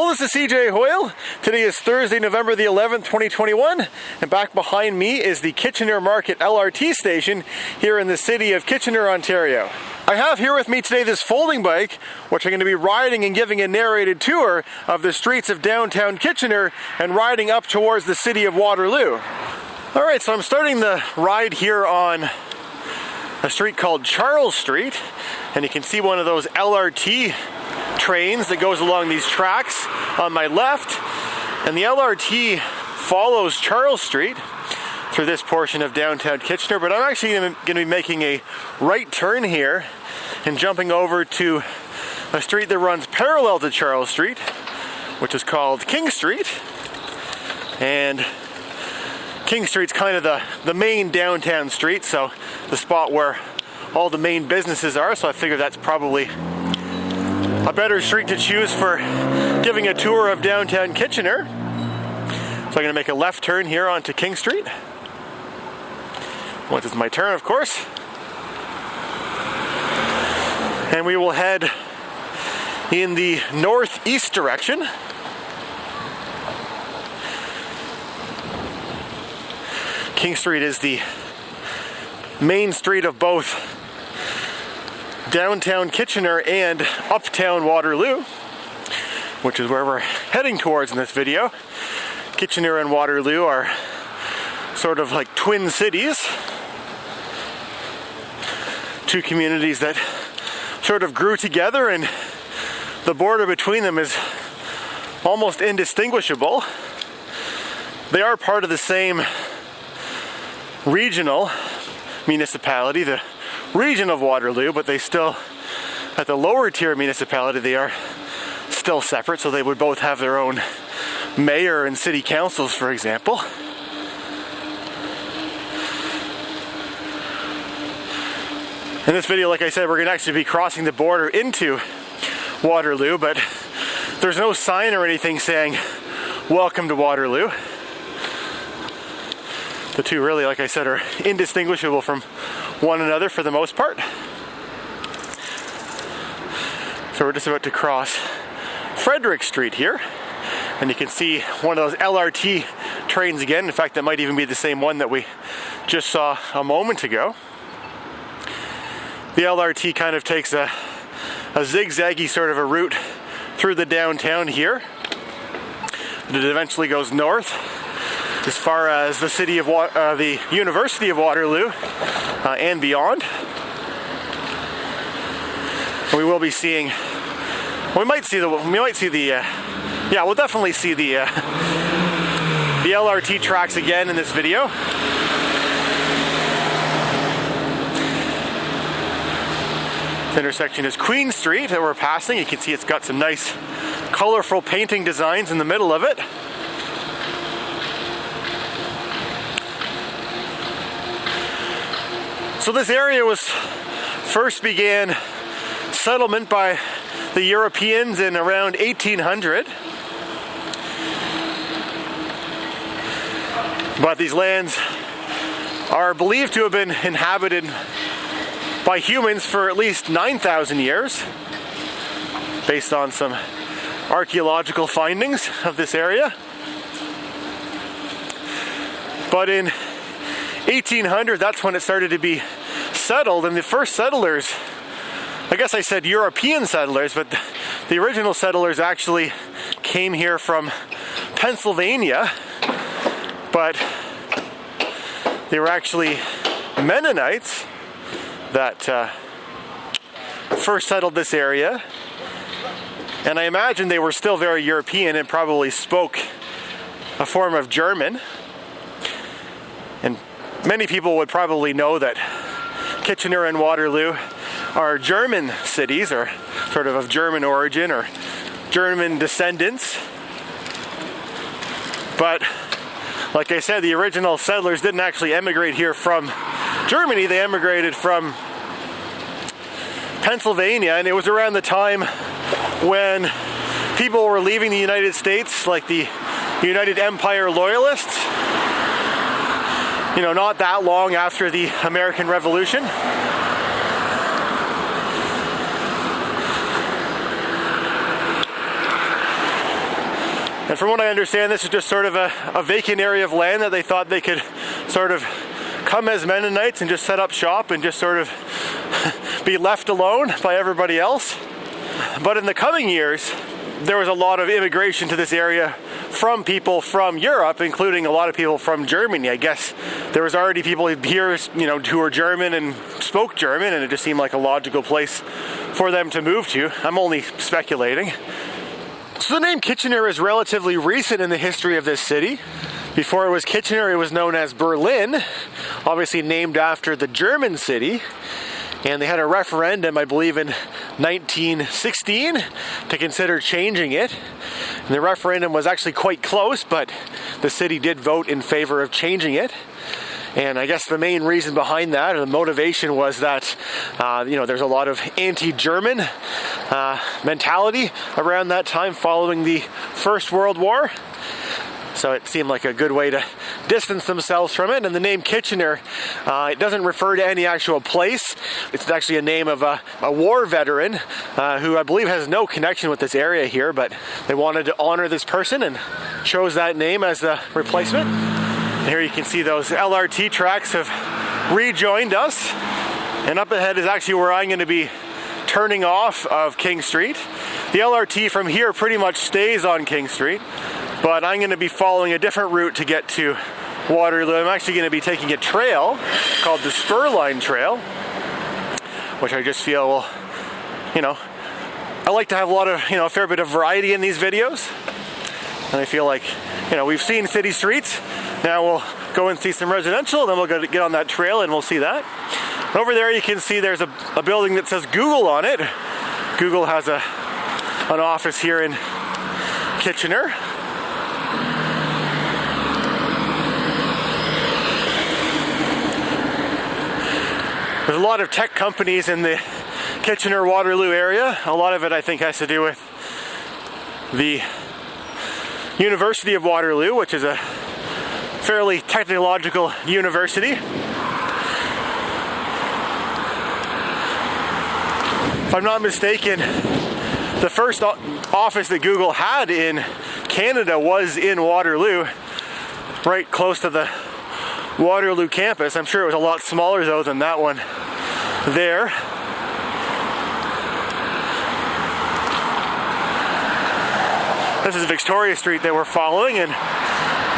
Hello, this is cjhoyle. Today is Thursday, November the 11th, 2021, and back behind me is the Kitchener Market LRT station here in the city of Kitchener, Ontario. I have here with me today this folding bike, which I'm going to be riding and giving a narrated tour of the streets of downtown Kitchener and riding up towards the city of Waterloo. Alright, so I'm starting the ride here on a street called Charles Street, and you can see one of those LRT trains that goes along these tracks on my left, and the LRT follows Charles Street through this portion of downtown Kitchener, but I'm actually going to be making a right turn here and jumping over to a street that runs parallel to Charles Street, which is called King Street. And King Street's kind of the main downtown street, so the spot where all the main businesses are, so I figure that's probably a better street to choose for giving a tour of downtown Kitchener. So I'm going to make a left turn here onto King Street. Once it's my turn, of course. And we will head in the northeast direction. King Street is the main street of both downtown Kitchener and Uptown Waterloo, which is where we're heading towards in this video. Kitchener and Waterloo are sort of like twin cities. Two communities that sort of grew together, and the border between them is almost indistinguishable. They are part of the same regional municipality, the region of Waterloo, but they still, at the lower tier municipality, they are still separate, so they would both have their own mayor and city councils, for example. In this video, like I said, we're going to actually be crossing the border into Waterloo, but there's no sign or anything saying welcome to Waterloo. The two really, like I said, are indistinguishable from one another for the most part. So we're just about to cross Frederick Street here, and you can see one of those LRT trains again. In fact, that might even be the same one that we just saw a moment ago. The LRT kind of takes a zigzaggy sort of a route through the downtown here. And it eventually goes north as far as the city of the University of Waterloo and beyond. We will be seeing. We'll definitely see the LRT tracks again in this video. This intersection is Queen Street that we're passing. You can see it's got some nice, colorful painting designs in the middle of it. So this area first began settlement by the Europeans in around 1800. But these lands are believed to have been inhabited by humans for at least 9,000 years, based on some archaeological findings of this area. But in 1800, that's when it started to be settled, and the first settlers, I guess I said European settlers, but the original settlers actually came here from Pennsylvania, but they were actually Mennonites that first settled this area, and I imagine they were still very European and probably spoke a form of German. And many people would probably know that Kitchener and Waterloo are German cities, or sort of German origin or German descendants. But like I said, the original settlers didn't actually emigrate here from Germany. They emigrated from Pennsylvania, and it was around the time when people were leaving the United States, like the United Empire Loyalists. You know, not that long after the American Revolution. And from what I understand, this is just sort of a vacant area of land that they thought they could sort of come as Mennonites and just set up shop and just sort of be left alone by everybody else. But in the coming years, there was a lot of immigration to this area from people from Europe, including a lot of people from Germany. I guess there was already people here, who were German and spoke German, and it just seemed like a logical place for them to move to. I'm only speculating. So the name Kitchener is relatively recent in the history of this city. Before it was Kitchener, it was known as Berlin, obviously named after the German city. And they had a referendum, I believe in 1916, to consider changing it. And the referendum was actually quite close, but the city did vote in favor of changing it. And I guess the main reason behind that, or the motivation, was that, there's a lot of anti-German mentality around that time following the First World War. So it seemed like a good way to distance themselves from it. And the name Kitchener, it doesn't refer to any actual place. It's actually a name of a war veteran who I believe has no connection with this area here, but they wanted to honor this person and chose that name as the replacement. And here you can see those LRT tracks have rejoined us. And up ahead is actually where I'm going to be turning off of King Street. The LRT from here pretty much stays on King Street, but I'm going to be following a different route to get to Waterloo. I'm actually going to be taking a trail called the Spur Line Trail, which I just feel will, I like to have a fair bit of variety in these videos. And I feel like, we've seen city streets. Now we'll go and see some residential, then we'll go get on that trail and we'll see that. Over there you can see there's a building that says Google on it. Google has an office here in Kitchener. There's a lot of tech companies in the Kitchener-Waterloo area. A lot of it, I think, has to do with the University of Waterloo, which is a fairly technological university. If I'm not mistaken, the first office that Google had in Canada was in Waterloo, right close to the Waterloo campus. I'm sure it was a lot smaller though than that one there. This is Victoria Street that we're following, and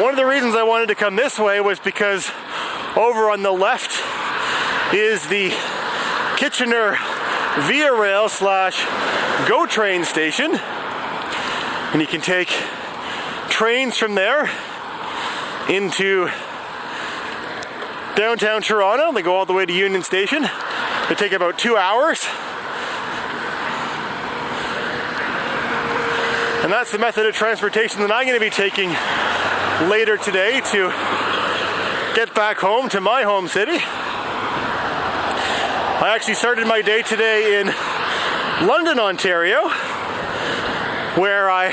one of the reasons I wanted to come this way was because over on the left is the Kitchener Via Rail / GO train station, and you can take trains from there into downtown Toronto. They go all the way to Union Station. They take about 2 hours. And that's the method of transportation that I'm going to be taking later today to get back home to my home city. I actually started my day today in London, Ontario, where I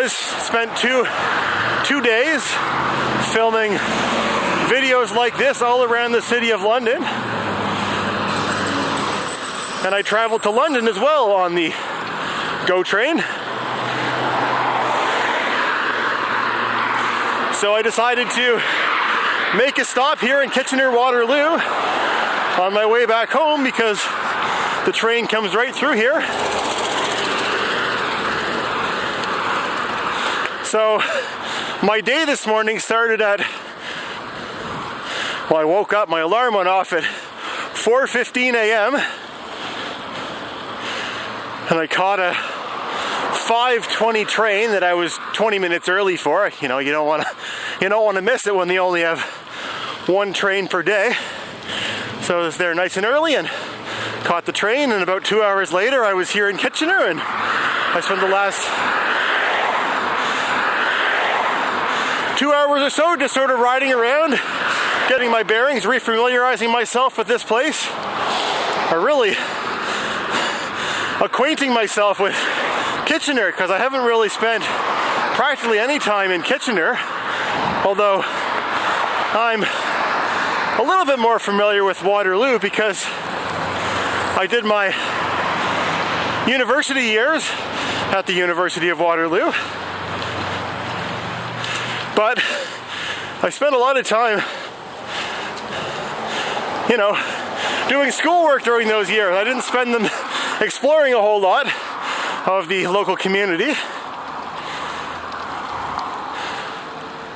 spent two days filming videos like this all around the city of London. And I traveled to London as well on the GO train. So I decided to make a stop here in Kitchener-Waterloo on my way back home because the train comes right through here. So my day this morning started at, I woke up, my alarm went off at 4:15 a.m. and I caught a 5:20 train that I was 20 minutes early for. You don't want to miss it when they only have one train per day. So I was there nice and early and caught the train, and about 2 hours later I was here in Kitchener, and I spent the last 2 hours or so just sort of riding around, getting my bearings, refamiliarizing myself with this place, or really acquainting myself with Kitchener, because I haven't really spent practically any time in Kitchener, although I'm a little bit more familiar with Waterloo because I did my university years at the University of Waterloo. But I spent a lot of time, you know, doing schoolwork during those years. I didn't spend them exploring a whole lot of the local community.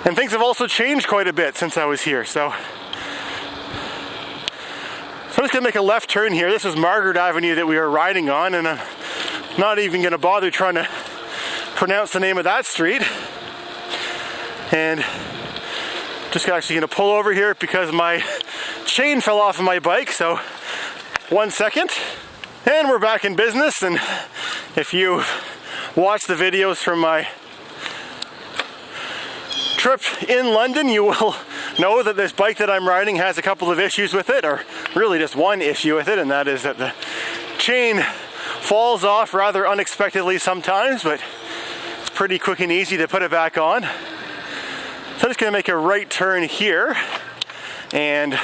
And things have also changed quite a bit since I was here, so I'm just gonna make a left turn here. This is Margaret Avenue that we are riding on, and I'm not even gonna bother trying to pronounce the name of that street. And just actually gonna pull over here because my chain fell off of my bike, so 1 second. And we're back in business, and if you watch the videos from my trip in London, you will know that this bike that I'm riding has a couple of issues with it, or really just one issue with it, and that is that the chain falls off rather unexpectedly sometimes, but it's pretty quick and easy to put it back on. So I'm just gonna make a right turn here, and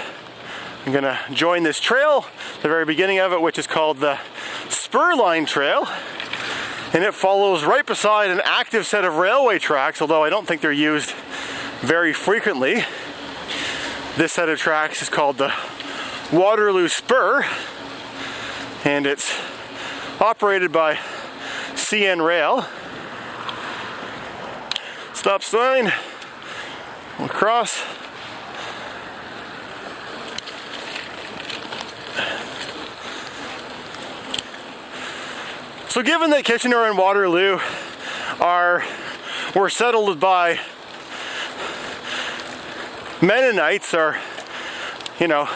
I'm gonna join this trail, the very beginning of it, which is called the Spur Line Trail. And it follows right beside an active set of railway tracks, although I don't think they're used very frequently. This set of tracks is called the Waterloo Spur, and it's operated by CN Rail. Stop sign, we'll cross. So given that Kitchener and Waterloo were settled by Mennonites, or, you know,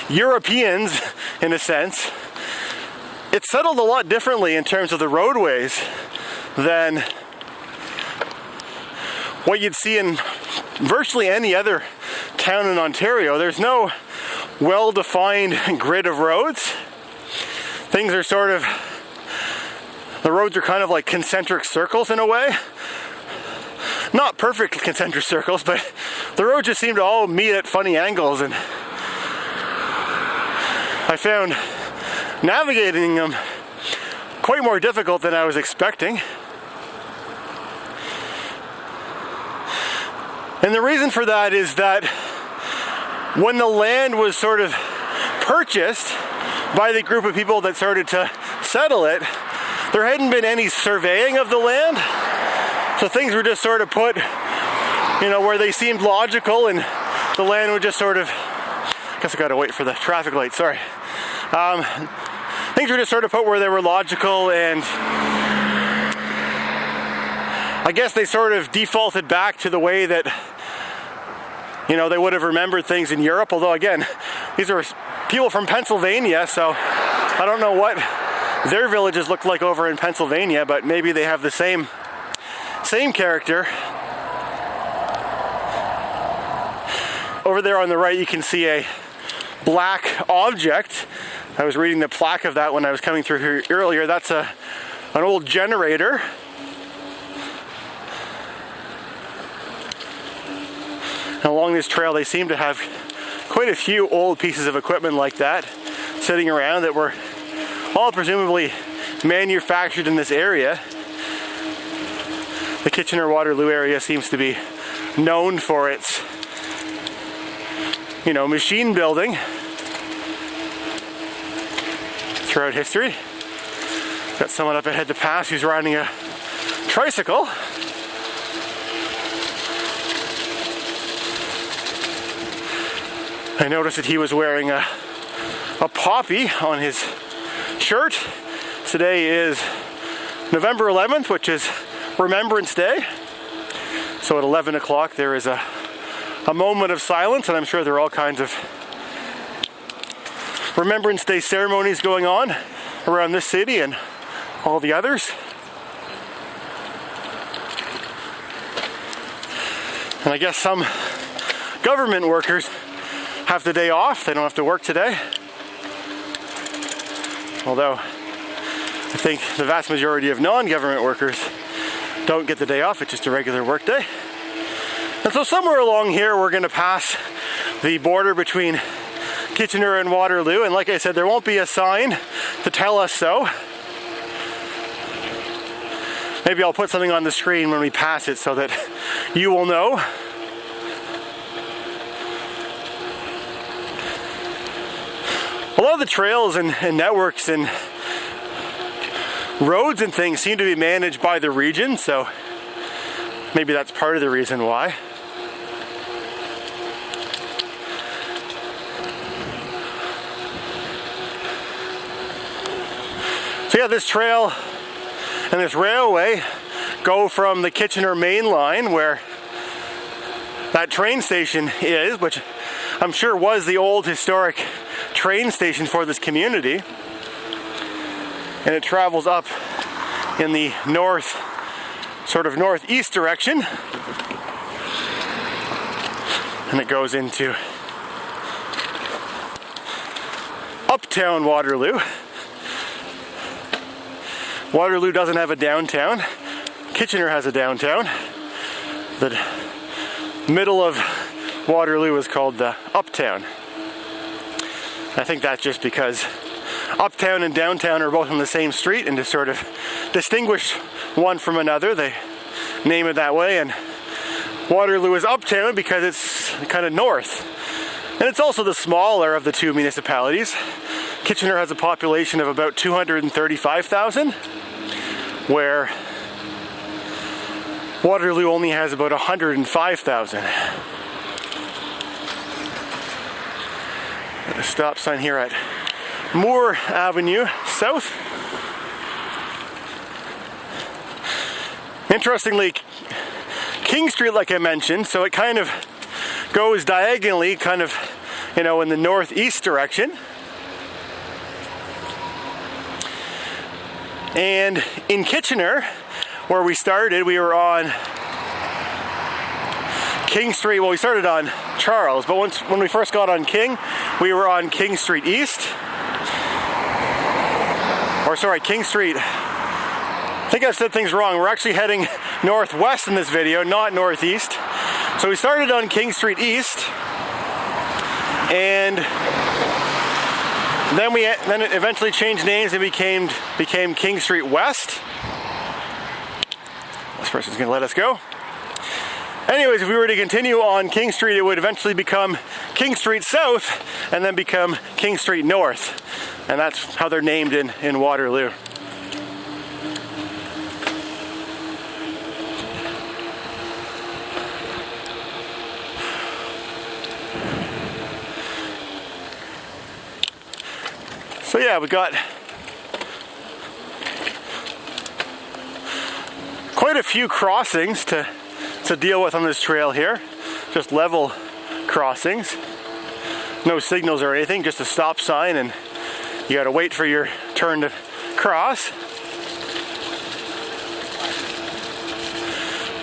Europeans in a sense, it's settled a lot differently in terms of the roadways than what you'd see in virtually any other town in Ontario. There's no well-defined grid of roads. Things are sort of, the roads are kind of like concentric circles in a way. Not perfect concentric circles, but the roads just seem to all meet at funny angles, and I found navigating them quite more difficult than I was expecting. And the reason for that is that when the land was sort of purchased by the group of people that started to settle it, there hadn't been any surveying of the land, so things were just sort of put, you know, where they seemed logical, and the land would just sort of, I guess I gotta wait for the traffic light, sorry. Things were just sort of put where they were logical, and I guess they sort of defaulted back to the way that, you know, they would have remembered things in Europe, although again, these are people from Pennsylvania, so I don't know what their villages look like over in Pennsylvania, but maybe they have the same character. Over there on the right you can see a black object. I was reading the plaque of that when I was coming through here earlier. That's an old generator. And along this trail they seem to have quite a few old pieces of equipment like that sitting around that were all presumably manufactured in this area. The Kitchener-Waterloo area seems to be known for its, you know, machine building throughout history. Got someone up ahead to pass who's riding a tricycle. I noticed that he was wearing a poppy on his shirt. Today is November 11th, which is Remembrance Day. So at 11 o'clock there is a moment of silence, and I'm sure there are all kinds of Remembrance Day ceremonies going on around this city and all the others. And I guess some government workers have the day off. They don't have to work today. Although I think the vast majority of non-government workers don't get the day off. It's just a regular work day. And so somewhere along here we're going to pass the border between Kitchener and Waterloo, and like I said, there won't be a sign to tell us so. Maybe I'll put something on the screen when we pass it so that you will know. A lot of the trails and networks and roads and things seem to be managed by the region, so maybe that's part of the reason why. So yeah, this trail and this railway go from the Kitchener main line, where that train station is, which I'm sure was the old historic train station for this community, and it travels up in the north, sort of northeast direction, and it goes into Uptown Waterloo. Waterloo doesn't have a downtown. Kitchener has a downtown. The middle of Waterloo is called the Uptown. I think that's just because Uptown and Downtown are both on the same street, and to sort of distinguish one from another, they name it that way. And Waterloo is Uptown because it's kind of north. And it's also the smaller of the two municipalities. Kitchener has a population of about 235,000, where Waterloo only has about 105,000. A stop sign here at Moore Avenue South. Interestingly, King Street, like I mentioned, so it kind of goes diagonally, kind of, you know, in the northeast direction. And in Kitchener, where we started, we were on King Street. Well, we started on Charles, but when we first got on King, we were on King Street East. Or sorry, King Street. I think I've said things wrong. We're actually heading northwest in this video, not northeast. So we started on King Street East, and then it eventually changed names and became King Street West. This person's gonna let us go. Anyways, if we were to continue on King Street, it would eventually become King Street South and then become King Street North. And that's how they're named in Waterloo. So yeah, we got quite a few crossings to deal with on this trail here. Just level crossings. No signals or anything, just a stop sign, and you gotta wait for your turn to cross.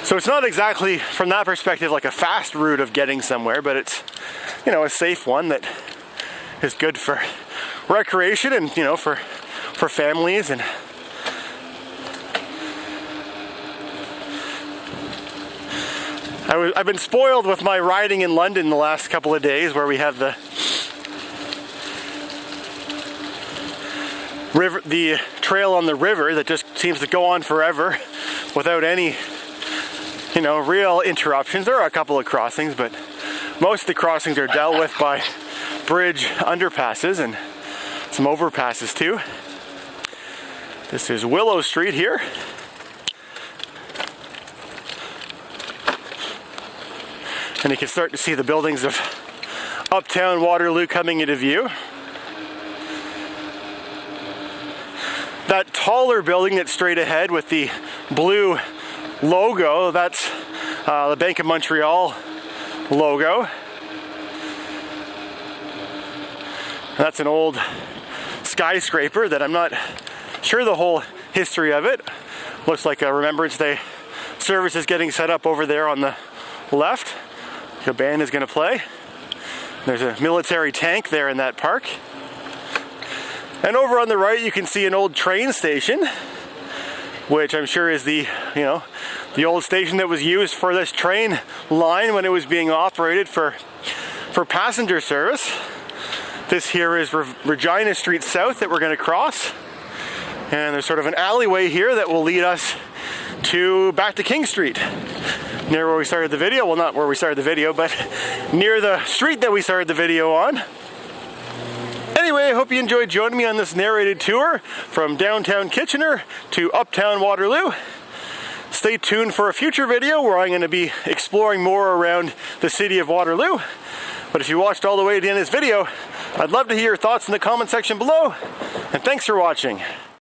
So it's not exactly, from that perspective, like a fast route of getting somewhere, but it's, you know, a safe one that is good for recreation and, you know, for families. And I've been spoiled with my riding in London the last couple of days, where we have the river, the trail on the river that just seems to go on forever without any, you know, real interruptions. There are a couple of crossings, but most of the crossings are dealt with by bridge underpasses and some overpasses too. This is Willow Street here. And you can start to see the buildings of Uptown Waterloo coming into view. That taller building that's straight ahead with the blue logo, that's the Bank of Montreal logo. That's an old skyscraper that I'm not sure the whole history of it. Looks like a Remembrance Day service is getting set up over there on the left. The band is going to play. There's a military tank there in that park. And over on the right you can see an old train station, which I'm sure is the old station that was used for this train line when it was being operated for passenger service. This here is Regina Street South that we're going to cross. And there's sort of an alleyway here that will lead us to back to King Street, near where we started the video. Well, not where we started the video, but near the street that we started the video on. Anyway, I hope you enjoyed joining me on this narrated tour from downtown Kitchener to Uptown Waterloo. Stay tuned for a future video where I'm going to be exploring more around the city of Waterloo. But if you watched all the way to the end of this video, I'd love to hear your thoughts in the comment section below, and thanks for watching.